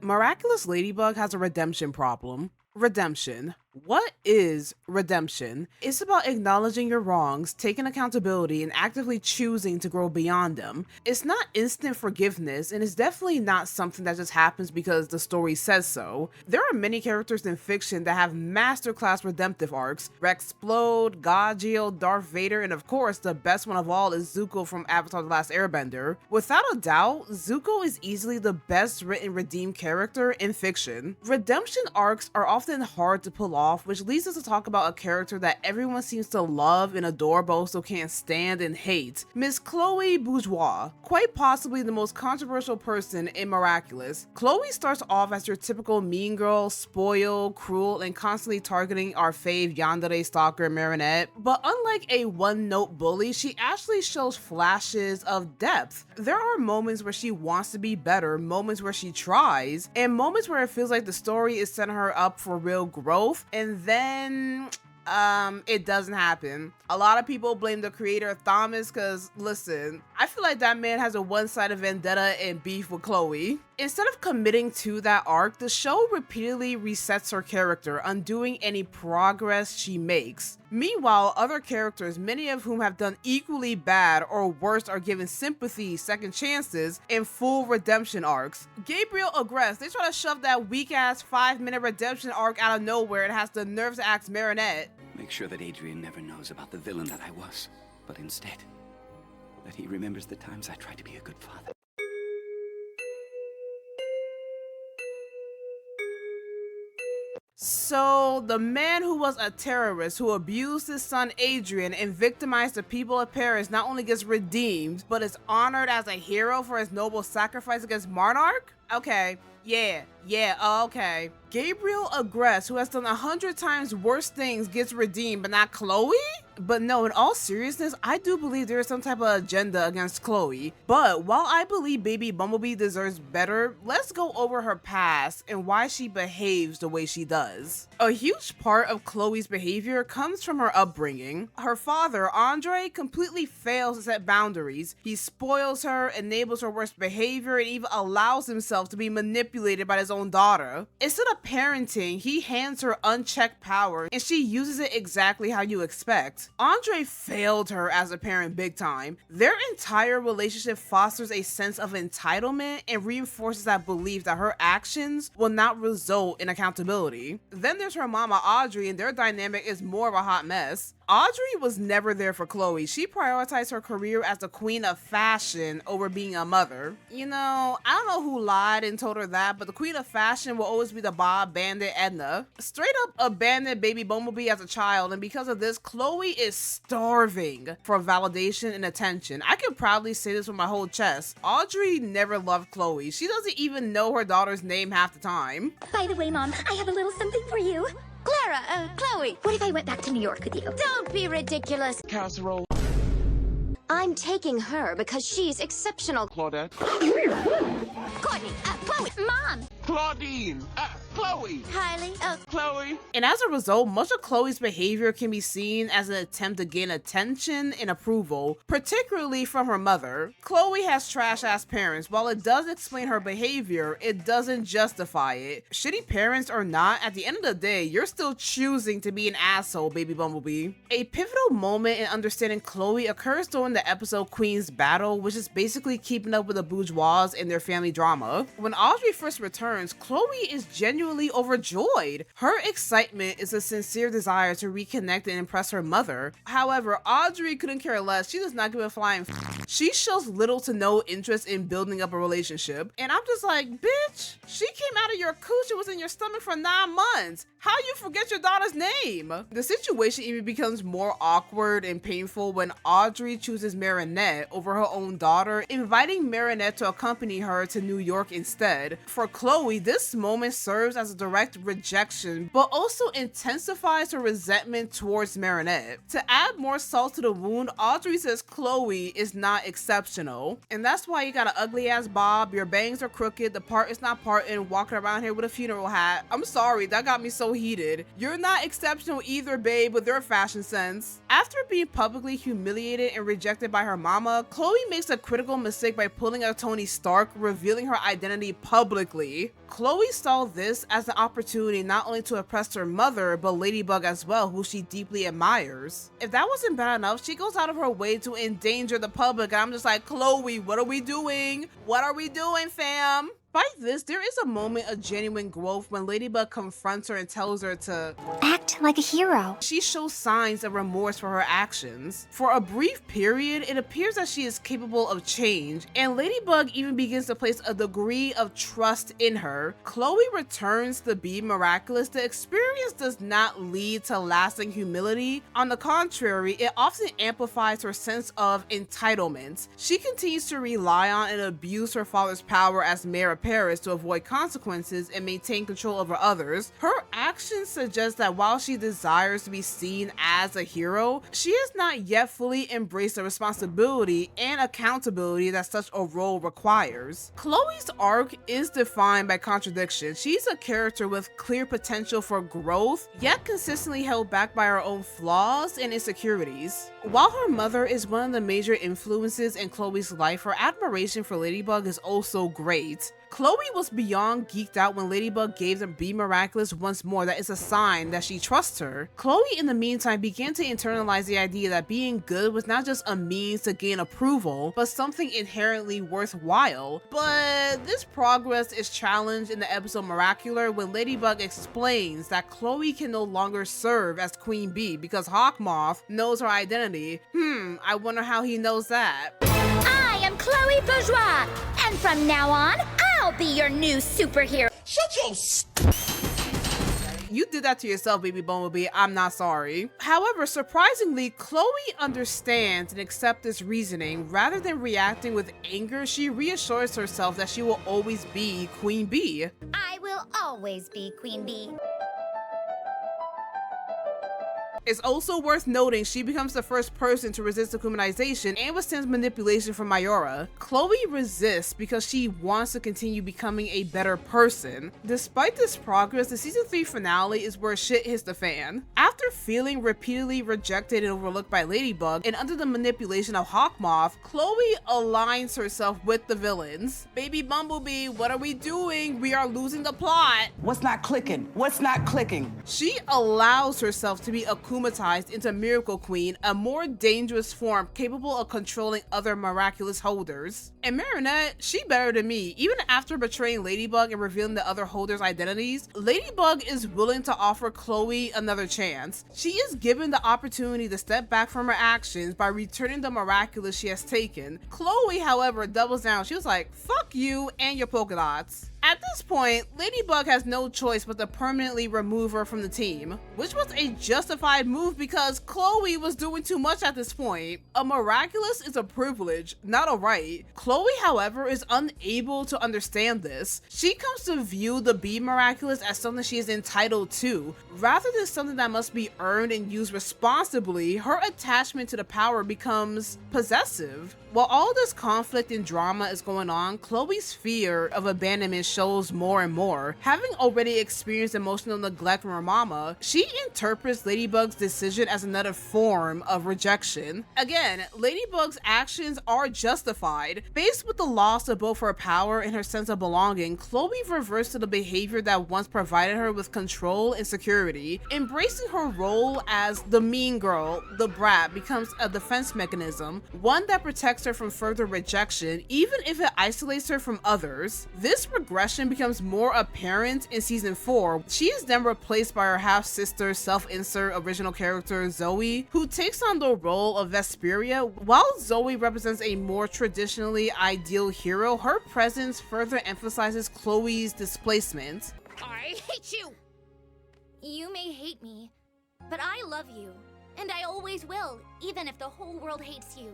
Miraculous Ladybug has a redemption problem. Redemption. What is redemption? It's about acknowledging your wrongs, taking accountability, and actively choosing to grow beyond them. It's not instant forgiveness, and it's definitely not something that just happens because the story says so. There are many characters in fiction that have masterclass redemptive arcs. Rexplode, Gajeel, Darth Vader, and of course, the best one of all is Zuko from Avatar The Last Airbender. Without a doubt, Zuko is easily the best written redeemed character in fiction. Redemption arcs are often hard to pull off, which leads us to talk about a character that everyone seems to love and adore but also can't stand and hate, Miss Chloe Bourgeois, quite possibly the most controversial person in Miraculous. Chloe starts off as your typical mean girl, spoiled, cruel, and constantly targeting our fave yandere stalker Marinette, but unlike a one-note bully, she actually shows flashes of depth. There are moments where she wants to be better, moments where she tries, and moments where it feels like the story is setting her up for real growth, and then it doesn't happen. A lot of people blame the creator Thomas because, listen, I feel like that man has a one-sided vendetta and beef with Chloe. Instead of committing to that arc, the show repeatedly resets her character, undoing any progress she makes. Meanwhile, other characters, many of whom have done equally bad or worse, are given sympathy, second chances, and full redemption arcs. Gabriel Agreste, they try to shove that weak-ass 5-minute redemption arc out of nowhere and has the nerve to ask Marinette. Make sure that Adrian never knows about the villain that I was, but instead, that he remembers the times I tried to be a good father. So, the man who was a terrorist who abused his son Adrian and victimized the people of Paris not only gets redeemed, but is honored as a hero for his noble sacrifice against Monarch? Okay, okay. Gabriel Agreste, who has done 100 times worse things, gets redeemed, but not Chloe? But no, in all seriousness, I do believe there is some type of agenda against Chloe. But while I believe Baby Bumblebee deserves better, let's go over her past and why she behaves the way she does. A huge part of Chloe's behavior comes from her upbringing. Her father, Andre, completely fails to set boundaries. He spoils her, enables her worst behavior, and even allows himself to be manipulated by his own daughter. Instead of parenting, he hands her unchecked power, and she uses it exactly how you expect. Andre failed her as a parent big time. Their entire relationship fosters a sense of entitlement and reinforces that belief that her actions will not result in accountability. Then there's her mama Audrey, and their dynamic is more of a hot mess. Audrey was never there for Chloe. She prioritized her career as the queen of fashion over being a mother. You know, I don't know who lied and told her that, but the queen of fashion will always be the Bob Bandit Edna. Straight up abandoned Baby Bumblebee as a child, and because of this, Chloe is starving for validation and attention. I can proudly say this with my whole chest. Audrey never loved Chloe. She doesn't even know her daughter's name half the time. By the way, Mom, I have a little something for you. Clara, Chloe. What if I went back to New York with you? Don't be ridiculous. Casserole. I'm taking her because she's exceptional. Claudette. Courtney, Chloe, Mom. Claudine. Chloe. Kylie, Chloe. And as a result, much of Chloe's behavior can be seen as an attempt to gain attention and approval, particularly from her mother. Chloe has trash-ass parents. While it does explain her behavior, it doesn't justify it. Shitty parents or not, at the end of the day, you're still choosing to be an asshole, Baby Bumblebee. A pivotal moment in understanding Chloe occurs during the episode Queen's Battle, which is basically keeping up with the Bourgeois and their family drama. When Audrey first returns, Chloe is genuinely overjoyed. Her excitement is a sincere desire to reconnect and impress her mother. However, Audrey couldn't care less. She does not give a flying She shows little to no interest in building up a relationship. And I'm just like, bitch, she came out of your cooch and was in your stomach for 9 months. How you forget your daughter's name? The situation even becomes more awkward and painful when Audrey chooses Marinette over her own daughter, inviting Marinette to accompany her to New York instead. For Chloe, this moment serves as a direct rejection, but also intensifies her resentment towards Marinette. To add more salt to the wound, Audrey says Chloe is not exceptional. And that's why you got an ugly ass bob, your bangs are crooked, the part is not parting, walking around here with a funeral hat. I'm sorry, that got me so heated. You're not exceptional either, babe, with your fashion sense. After being publicly humiliated and rejected by her mama, Chloe makes a critical mistake by pulling a Tony Stark, revealing her identity publicly. Chloe saw this as an opportunity not only to impress her mother, but Ladybug as well, who she deeply admires. If that wasn't bad enough, she goes out of her way to endanger the public, and I'm just like, Chloe, what are we doing? What are we doing, fam? Despite this, there is a moment of genuine growth when Ladybug confronts her and tells her to Act like a hero. She shows signs of remorse for her actions. For a brief period, it appears that she is capable of change, and Ladybug even begins to place a degree of trust in her. Chloe returns to be Miraculous. The experience does not lead to lasting humility. On the contrary, it often amplifies her sense of entitlement. She continues to rely on and abuse her father's power as mayor of Paris to avoid consequences and maintain control over others. Her actions suggest that while she desires to be seen as a hero, she has not yet fully embraced the responsibility and accountability that such a role requires. Chloe's arc is defined by contradiction. She's a character with clear potential for growth, yet consistently held back by her own flaws and insecurities. While her mother is one of the major influences in Chloe's life, her admiration for Ladybug is also great. Chloe was beyond geeked out when Ladybug gave them Be Miraculous once more. That is a sign that she trusts her. Chloe, in the meantime, began to internalize the idea that being good was not just a means to gain approval, but something inherently worthwhile. But this progress is challenged in the episode Miraculous when Ladybug explains that Chloe can no longer serve as Queen Bee because Hawkmoth knows her identity. I wonder how he knows that. I am Chloe Bourgeois, and from now on, I'll be your new superhero. You did that to yourself, baby Bumblebee. I'm not sorry. However, surprisingly, Chloe understands and accepts this reasoning. Rather than reacting with anger, she reassures herself that she will always be Queen Bee. I will always be Queen Bee. It's also worth noting she becomes the first person to resist dehumanization and withstands manipulation from Mayora. Chloe resists because she wants to continue becoming a better person. Despite this progress, the season 3 finale is where shit hits the fan. After feeling repeatedly rejected and overlooked by Ladybug and under the manipulation of Hawkmoth, Chloe aligns herself with the villains. Baby Bumblebee, what are we doing? We are losing the plot. What's not clicking? What's not clicking? She allows herself to be akumatized into Miracle Queen, a more dangerous form capable of controlling other miraculous holders. And Marinette, she better than me. Even after betraying Ladybug and revealing the other holders' identities, Ladybug is willing to offer Chloe another chance. She is given the opportunity to step back from her actions by returning the miraculous she has taken. Chloe, however, doubles down. She was like, fuck you and your polka dots. At this point, Ladybug has no choice but to permanently remove her from the team, which was a justified move because Chloe was doing too much at this point. A miraculous is a privilege, not a right. Chloe, however, is unable to understand this. She comes to view the Be Miraculous as something she is entitled to, rather than something that must be earned and used responsibly. Her attachment to the power becomes possessive. While all this conflict and drama is going on, Chloe's fear of abandonment shows more and more. Having already experienced emotional neglect from her mama, she interprets Ladybug's decision as another form of rejection. Again, Ladybug's actions are justified. Faced with the loss of both her power and her sense of belonging, Chloe reverts to the behavior that once provided her with control and security. Embracing her role as the mean girl, the brat, becomes a defense mechanism, one that protects her from further rejection, even if it isolates her from others. This regression becomes more apparent in season 4. She is then replaced by her half-sister, self-insert original character Zoe, who takes on the role of Vesperia. While Zoe represents a more traditionally ideal hero, her presence further emphasizes Chloe's displacement. I hate you! You may hate me, but I love you. And I always will, even if the whole world hates you.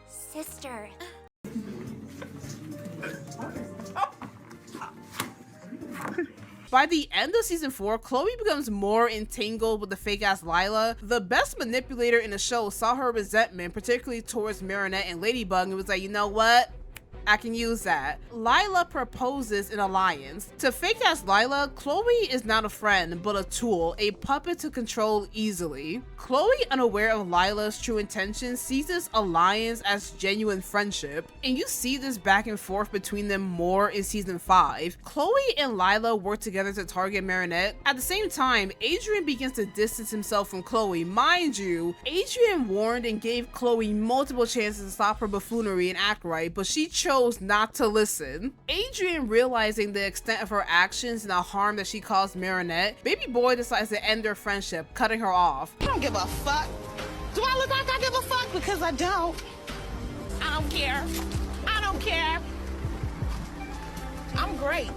Sister. By the end of season 4, Chloe becomes more entangled with the fake-ass Lila. The best manipulator in the show saw her resentment, particularly towards Marinette and Ladybug, and was like, you know what? I can use that. Lila proposes an alliance. To fake as Lila, Chloe is not a friend, but a tool, a puppet to control easily. Chloe, unaware of Lila's true intentions, sees this alliance as genuine friendship, and you see this back and forth between them more in season 5. Chloe and Lila work together to target Marinette. At the same time, Adrian begins to distance himself from Chloe. Mind you, Adrian warned and gave Chloe multiple chances to stop her buffoonery and act right, but she chose not to listen. Adrian, realizing the extent of her actions and the harm that she caused Marinette, baby boy decides to end their friendship, cutting her off. I don't give a fuck. Do I look like I give a fuck? Because I don't. I don't care. I don't care. I'm great.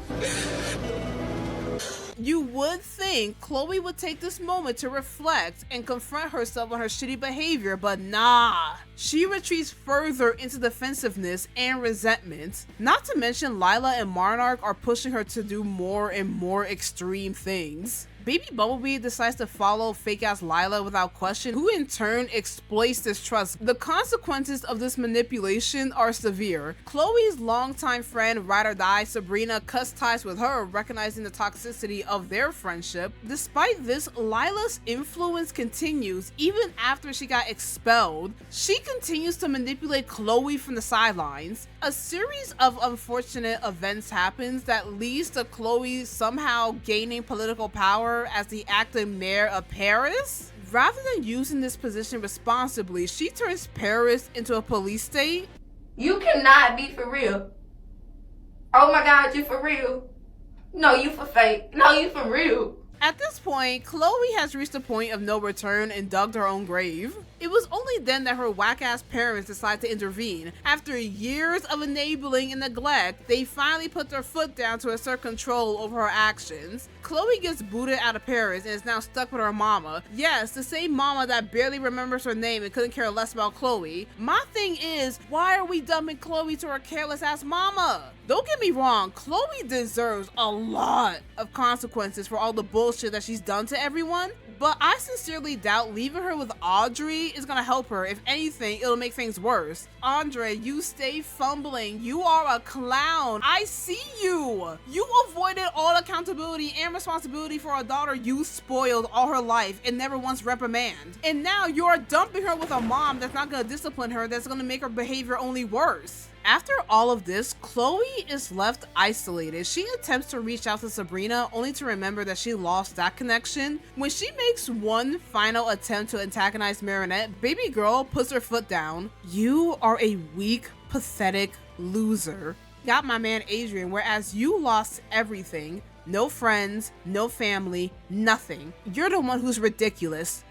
You would think Chloe would take this moment to reflect and confront herself on her shitty behavior, but nah. She retreats further into defensiveness and resentment. Not to mention Lila and Monarch are pushing her to do more and more extreme things. Baby Bumblebee decides to follow fake-ass Lila without question, who in turn exploits this trust. The consequences of this manipulation are severe. Chloe's longtime friend, ride or die, Sabrina, cuts ties with her, recognizing the toxicity of their friendship. Despite this, Lila's influence continues even after she got expelled. She continues to manipulate Chloe from the sidelines. A series of unfortunate events happens that leads to Chloe somehow gaining political power as the acting mayor of Paris. Rather than using this position responsibly, she turns Paris into a police state. You cannot be for real. Oh my God, you for real. No, you for fake. No, you for real. At this point, Chloe has reached a point of no return and dug her own grave. It was only then that her whack-ass parents decided to intervene. After years of enabling and neglect, they finally put their foot down to assert control over her actions. Chloe gets booted out of Paris and is now stuck with her mama. Yes, the same mama that barely remembers her name and couldn't care less about Chloe. My thing is, why are we dumping Chloe to her careless-ass mama? Don't get me wrong, Chloe deserves a lot of consequences for all the bullshit that she's done to everyone, but I sincerely doubt leaving her with Audrey is gonna help her. If anything, it'll make things worse. Andre, you stay fumbling. You are a clown. I see you. You avoided all accountability and responsibility for a daughter you spoiled all her life and never once reprimand. And now you're dumping her with a mom that's not gonna discipline her, that's gonna make her behavior only worse. After all of this, Chloe is left isolated. She attempts to reach out to Sabrina, only to remember that she lost that connection. When she makes one final attempt to antagonize Marinette, baby girl puts her foot down. You are a weak, pathetic loser. Got my man Adrian, whereas you lost everything. No friends, no family, nothing. You're the one who's ridiculous.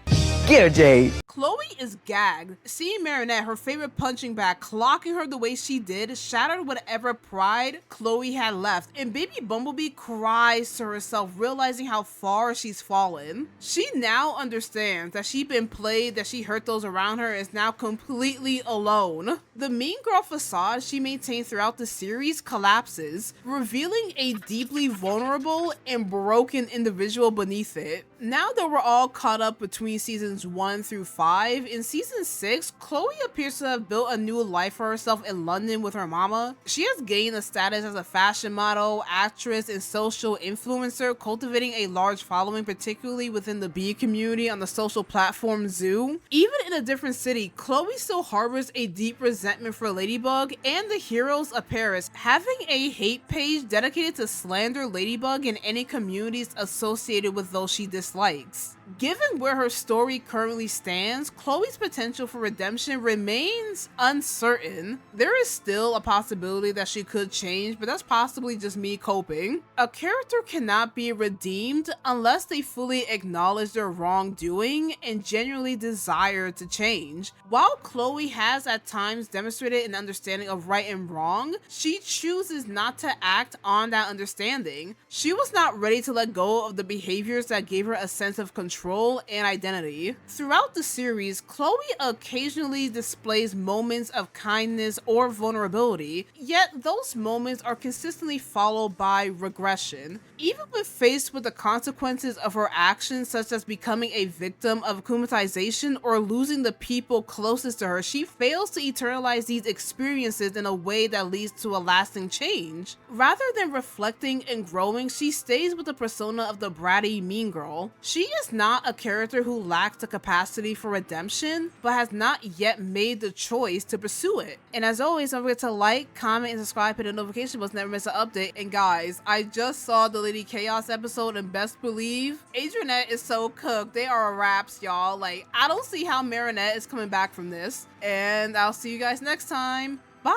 Get her, Jade. Chloe is gagged. Seeing Marinette, her favorite punching bag, clocking her the way she did, shattered whatever pride Chloe had left, and baby Bumblebee cries to herself, realizing how far she's fallen. She now understands that she's been played, that she hurt those around her, is now completely alone. The mean girl facade she maintained throughout the series collapses, revealing a deeply vulnerable and broken individual beneath it. Now that we're all caught up between seasons 1 through 5, in season 6, Chloe appears to have built a new life for herself in London with her mama. She has gained a status as a fashion model, actress, and social influencer, cultivating a large following, particularly within the B community on the social platform Zoo. Even in a different city, Chloe still harbors a deep resentment for Ladybug and the heroes of Paris, having a hate page dedicated to slander Ladybug and any communities associated with those she dislikes. Given where her story currently stands, Chloe's potential for redemption remains uncertain. There is still a possibility that she could change, but that's possibly just me coping. A character cannot be redeemed unless they fully acknowledge their wrongdoing and genuinely desire to change. While Chloe has at times demonstrated an understanding of right and wrong, she chooses not to act on that understanding. She was not ready to let go of the behaviors that gave her a sense of control control and identity. Throughout the series, Chloe occasionally displays moments of kindness or vulnerability, yet those moments are consistently followed by regression. Even when faced with the consequences of her actions, such as becoming a victim of akumatization or losing the people closest to her, she fails to internalize these experiences in a way that leads to a lasting change. Rather than reflecting and growing, she stays with the persona of the bratty mean girl. She is not a character who lacks the capacity for redemption, but has not yet made the choice to pursue it. And as always, don't forget to like, comment, and subscribe, hit the notification bell to never miss an update. And guys, I just saw the Lady Chaos episode, and best believe Adrianette is so cooked. They are wraps, y'all. Like, I don't see how Marinette is coming back from this. And I'll see you guys next time. Bye!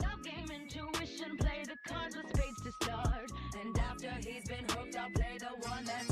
Top game intuition, play the cards with spades to start. And after he's been hooked, I'll play the one that's